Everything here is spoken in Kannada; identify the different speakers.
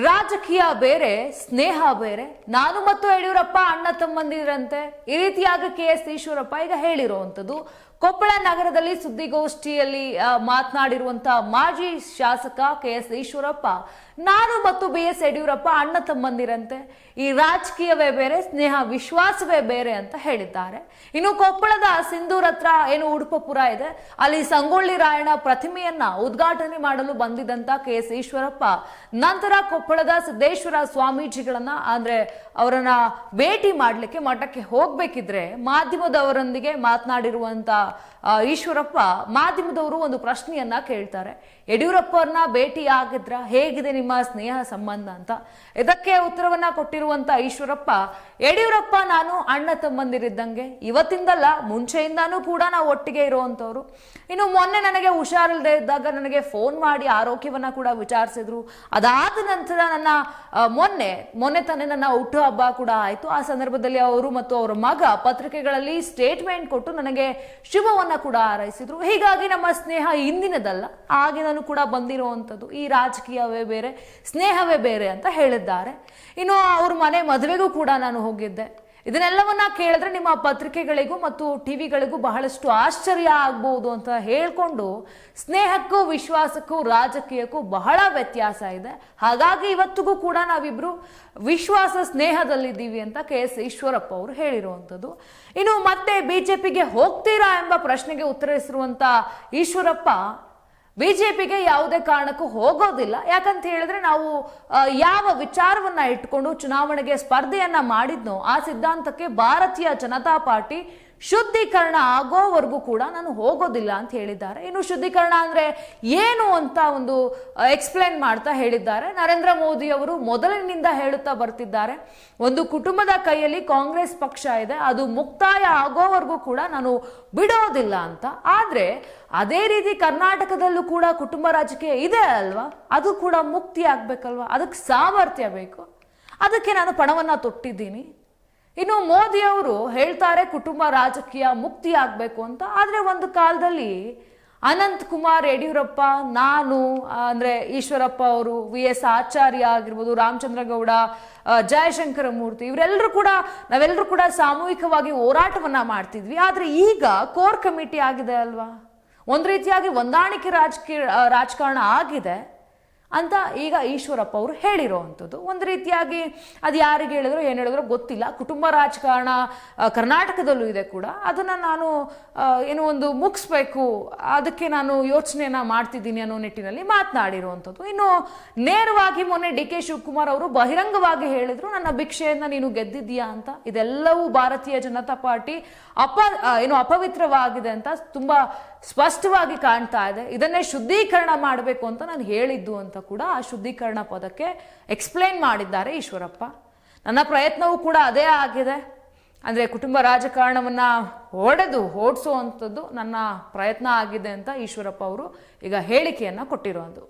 Speaker 1: ರಾಜಕೀಯ ಬೇರೆ, ಸ್ನೇಹ ಬೇರೆ. ನಾನು ಮತ್ತು ಯಡಿಯೂರಪ್ಪ ಅಣ್ಣ ತಮ್ಮಂದಿರಂತೆ, ಈ ರೀತಿಯಾಗಿ KS ಈಶ್ವರಪ್ಪ ಈಗ ಹೇಳಿರುವಂತದ್ದು. ಕೊಪ್ಪಳ ನಗರದಲ್ಲಿ ಸುದ್ದಿಗೋಷ್ಠಿಯಲ್ಲಿ ಮಾತನಾಡಿರುವಂತಹ ಮಾಜಿ ಶಾಸಕ KS ಈಶ್ವರಪ್ಪ, ನಾನು ಮತ್ತು BS ಯಡಿಯೂರಪ್ಪ ಅಣ್ಣ ತಮ್ಮಂದಿರಂತೆ, ಈ ರಾಜಕೀಯವೇ ಬೇರೆ, ಸ್ನೇಹ ವಿಶ್ವಾಸವೇ ಬೇರೆ ಅಂತ ಹೇಳಿದ್ದಾರೆ. ಇನ್ನು ಕೊಪ್ಪಳದ ಸಿಂಧೂರ್ ಹತ್ರ ಏನು ಉಡುಪಪುರ ಇದೆ, ಅಲ್ಲಿ ಸಂಗೊಳ್ಳಿ ರಾಯಣ್ಣ ಪ್ರತಿಮೆಯನ್ನ ಉದ್ಘಾಟನೆ ಮಾಡಲು ಬಂದಿದ್ದಂತ KS ಈಶ್ವರಪ್ಪ ನಂತರ ಕೊಪ್ಪಳದ ಸಿದ್ದೇಶ್ವರ ಸ್ವಾಮೀಜಿಗಳನ್ನ ಅಂದ್ರೆ ಅವರನ್ನ ಭೇಟಿ ಮಾಡ್ಲಿಕ್ಕೆ ಮಠಕ್ಕೆ ಹೋಗ್ಬೇಕಿದ್ರೆ ಮಾಧ್ಯಮದವರೊಂದಿಗೆ ಮಾತನಾಡಿರುವಂತ ಈಶ್ವರಪ್ಪ, ಮಾಧ್ಯಮದವರು ಒಂದು ಪ್ರಶ್ನೆಯನ್ನ ಕೇಳ್ತಾರೆ. ಯಡಿಯೂರಪ್ಪರನ್ನ ಭೇಟಿ ಆಗಿದ್ರ, ಹೇಗಿದೆ ನಿಮ್ಮ ಸ್ನೇಹ ಸಂಬಂಧ ಅಂತ. ಇದಕ್ಕೆ ಉತ್ತರವನ್ನ ಕೊಟ್ಟಿರುವಂತ ಈಶ್ವರಪ್ಪ, ಯಡಿಯೂರಪ್ಪ ನಾನು ಅಣ್ಣ ತಮ್ಮಂದಿರಿದ್ದಂಗೆ, ಇವತ್ತಿಂದಲ್ಲ ಮುಂಚೆಯಿಂದಾನೂ ಕೂಡ ನಾವು ಒಟ್ಟಿಗೆ ಇರುವಂತವ್ರು. ಇನ್ನು ಮೊನ್ನೆ ನನಗೆ ಹುಷಾರಿಲ್ಲದೆ ಇದ್ದಾಗ ನನಗೆ ಫೋನ್ ಮಾಡಿ ಆರೋಗ್ಯವನ್ನ ಕೂಡ ವಿಚಾರಿಸಿದ್ರು. ಅದಾದ ನಂತರ ನನ್ನ ಮೊನ್ನೆ ತಾನೇ ನನ್ನ ಹುಟ್ಟುಹಬ್ಬ ಕೂಡ ಆಯ್ತು. ಆ ಸಂದರ್ಭದಲ್ಲಿ ಅವರು ಮತ್ತು ಅವರ ಮಗ ಪತ್ರಿಕೆಗಳಲ್ಲಿ ಸ್ಟೇಟ್ಮೆಂಟ್ ಕೊಟ್ಟು ನನಗೆ ಶುಭವನ್ನ ಕೂಡ ಹಾರೈಸಿದ್ರು. ಹೀಗಾಗಿ ನಮ್ಮ ಸ್ನೇಹ ಇಂದಿನದಲ್ಲ, ಆಗಿನೂ ಕೂಡ ಬಂದಿರುವಂತದ್ದು. ಈ ರಾಜಕೀಯವೇ ಬೇರೆ, ಸ್ನೇಹವೇ ಬೇರೆ ಅಂತ ಹೇಳಿದ್ದಾರೆ. ಇನ್ನು ಅವ್ರ ಮನೆ ಮದುವೆಗೂ ಕೂಡ ನಾನು ಹೋಗಿದ್ದೆ. ಇದನ್ನೆಲ್ಲವನ್ನ ಕೇಳಿದ್ರೆ ನಿಮ್ಮ ಪತ್ರಿಕೆಗಳಿಗೂ ಮತ್ತು ಟಿವಿಗಳಿಗೂ ಬಹಳಷ್ಟು ಆಶ್ಚರ್ಯ ಆಗ್ಬಹುದು ಅಂತ ಹೇಳ್ಕೊಂಡು, ಸ್ನೇಹಕ್ಕೂ ವಿಶ್ವಾಸಕ್ಕೂ ರಾಜಕೀಯಕ್ಕೂ ಬಹಳ ವ್ಯತ್ಯಾಸ ಇದೆ. ಹಾಗಾಗಿ ಇವತ್ತಿಗೂ ಕೂಡ ನಾವಿಬ್ರು ವಿಶ್ವಾಸ ಸ್ನೇಹದಲ್ಲಿದ್ದೀವಿ ಅಂತ KS ಈಶ್ವರಪ್ಪ ಅವರು ಹೇಳಿರುವಂಥದ್ದು. ಇನ್ನು ಮತ್ತೆ ಬಿಜೆಪಿಗೆ ಹೋಗ್ತೀರಾ ಎಂಬ ಪ್ರಶ್ನೆಗೆ ಉತ್ತರಿಸಿರುವಂತ ಈಶ್ವರಪ್ಪ, ಬಿಜೆಪಿಗೆ ಯಾವುದೇ ಕಾರಣಕ್ಕೂ ಹೋಗೋದಿಲ್ಲ. ಯಾಕಂತ ಹೇಳಿದ್ರೆ ನಾವು ಯಾವ ವಿಚಾರವನ್ನ ಇಟ್ಕೊಂಡು ಚುನಾವಣೆಗೆ ಸ್ಪರ್ಧೆಯನ್ನ ಮಾಡಿದ್ನೋ ಆ ಸಿದ್ಧಾಂತಕ್ಕೆ ಭಾರತೀಯ ಜನತಾ ಪಾರ್ಟಿ ಶುದ್ಧೀಕರಣ ಆಗೋವರೆಗೂ ಕೂಡ ನಾನು ಹೋಗೋದಿಲ್ಲ ಅಂತ ಹೇಳಿದ್ದಾರೆ. ಇನ್ನು ಶುದ್ಧೀಕರಣ ಅಂದ್ರೆ ಏನು ಅಂತ ಒಂದು ಎಕ್ಸ್ಪ್ಲೇನ್ ಮಾಡ್ತಾ ಹೇಳಿದ್ದಾರೆ. ನರೇಂದ್ರ ಮೋದಿ ಅವರು ಮೊದಲಿನಿಂದ ಹೇಳುತ್ತಾ ಬರ್ತಿದ್ದಾರೆ, ಒಂದು ಕುಟುಂಬದ ಕೈಯಲ್ಲಿ ಕಾಂಗ್ರೆಸ್ ಪಕ್ಷ ಇದೆ, ಅದು ಮುಕ್ತಾಯ ಆಗೋವರೆಗೂ ಕೂಡ ನಾನು ಬಿಡೋದಿಲ್ಲ ಅಂತ. ಆದ್ರೆ ಅದೇ ರೀತಿ ಕರ್ನಾಟಕದಲ್ಲೂ ಕೂಡ ಕುಟುಂಬ ರಾಜಕೀಯ ಇದೆ ಅಲ್ವಾ, ಅದು ಕೂಡ ಮುಕ್ತಿ ಆಗ್ಬೇಕಲ್ವಾ, ಅದಕ್ಕೆ ಸಾಮರ್ಥ್ಯ ಬೇಕು, ಅದಕ್ಕೆ ನಾನು ಪಣವನ್ನ ತೊಟ್ಟಿದ್ದೀನಿ. ಇನ್ನು ಮೋದಿ ಅವರು ಹೇಳ್ತಾರೆ ಕುಟುಂಬ ರಾಜಕೀಯ ಮುಕ್ತಿ ಆಗ್ಬೇಕು ಅಂತ. ಆದ್ರೆ ಒಂದು ಕಾಲದಲ್ಲಿ ಅನಂತ್ ಕುಮಾರ್, ಯಡಿಯೂರಪ್ಪ, ನಾನು ಅಂದ್ರೆ ಈಶ್ವರಪ್ಪ ಅವರು, VS ಆಚಾರ್ಯ ಆಗಿರ್ಬೋದು, ರಾಮಚಂದ್ರ ಗೌಡ, ಜಯಶಂಕರ ಮೂರ್ತಿ, ನಾವೆಲ್ಲರೂ ಕೂಡ ಸಾಮೂಹಿಕವಾಗಿ ಹೋರಾಟವನ್ನ ಮಾಡ್ತಿದ್ವಿ. ಆದ್ರೆ ಈಗ ಕೋರ್ ಕಮಿಟಿ ಆಗಿದೆ ಅಲ್ವಾ, ಒಂದು ರೀತಿಯಾಗಿ ಹೊಂದಾಣಿಕೆ ರಾಜಕಾರಣ ಆಗಿದೆ ಅಂತ ಈಗ ಈಶ್ವರಪ್ಪ ಅವರು ಹೇಳಿರುವಂಥದ್ದು. ಒಂದು ರೀತಿಯಾಗಿ ಅದು ಯಾರಿಗೆ ಹೇಳಿದ್ರು ಏನು ಹೇಳಿದ್ರು ಗೊತ್ತಿಲ್ಲ. ಕುಟುಂಬ ರಾಜಕಾರಣ ಕರ್ನಾಟಕದಲ್ಲೂ ಇದೆ ಕೂಡ, ಅದನ್ನ ನಾನು ಏನೋ ಒಂದು ಮುಗಿಸ್ಬೇಕು, ಅದಕ್ಕೆ ನಾನು ಯೋಚನೆಯನ್ನ ಮಾಡ್ತಿದ್ದೀನಿ ಅನ್ನೋ ನಿಟ್ಟಿನಲ್ಲಿ ಮಾತನಾಡಿರುವಂಥದ್ದು. ಇನ್ನು ನೇರವಾಗಿ ಮೊನ್ನೆ DK ಶಿವಕುಮಾರ್ ಅವರು ಬಹಿರಂಗವಾಗಿ ಹೇಳಿದ್ರು, ನನ್ನ ಭಿಕ್ಷೆಯನ್ನ ನೀನು ಗೆದ್ದಿದ್ದೀಯಾ ಅಂತ. ಇದೆಲ್ಲವೂ ಭಾರತೀಯ ಜನತಾ ಪಾರ್ಟಿ ಅಪವಿತ್ರವಾಗಿದೆ ಅಂತ ತುಂಬಾ ಸ್ಪಷ್ಟವಾಗಿ ಕಾಣ್ತಾ ಇದೆ. ಇದನ್ನೇ ಶುದ್ಧೀಕರಣ ಮಾಡಬೇಕು ಅಂತ ನಾನು ಹೇಳಿದ್ದು ಅಂತ ಕೂಡ ಆ ಶುದ್ಧೀಕರಣ ಪದಕ್ಕೆ ಎಕ್ಸ್ಪ್ಲೇನ್ ಮಾಡಿದ್ದಾರೆ ಈಶ್ವರಪ್ಪ. ನನ್ನ ಪ್ರಯತ್ನವೂ ಕೂಡ ಅದೇ ಆಗಿದೆ. ಅಂದ್ರೆ ಕುಟುಂಬ ರಾಜಕಾರಣವನ್ನ ಓಡಿಸುವಂಥದ್ದು ನನ್ನ ಪ್ರಯತ್ನ ಆಗಿದೆ ಅಂತ ಈಶ್ವರಪ್ಪ ಅವರು ಈಗ ಹೇಳಿಕೆಯನ್ನ ಕೊಟ್ಟಿರುವುದು.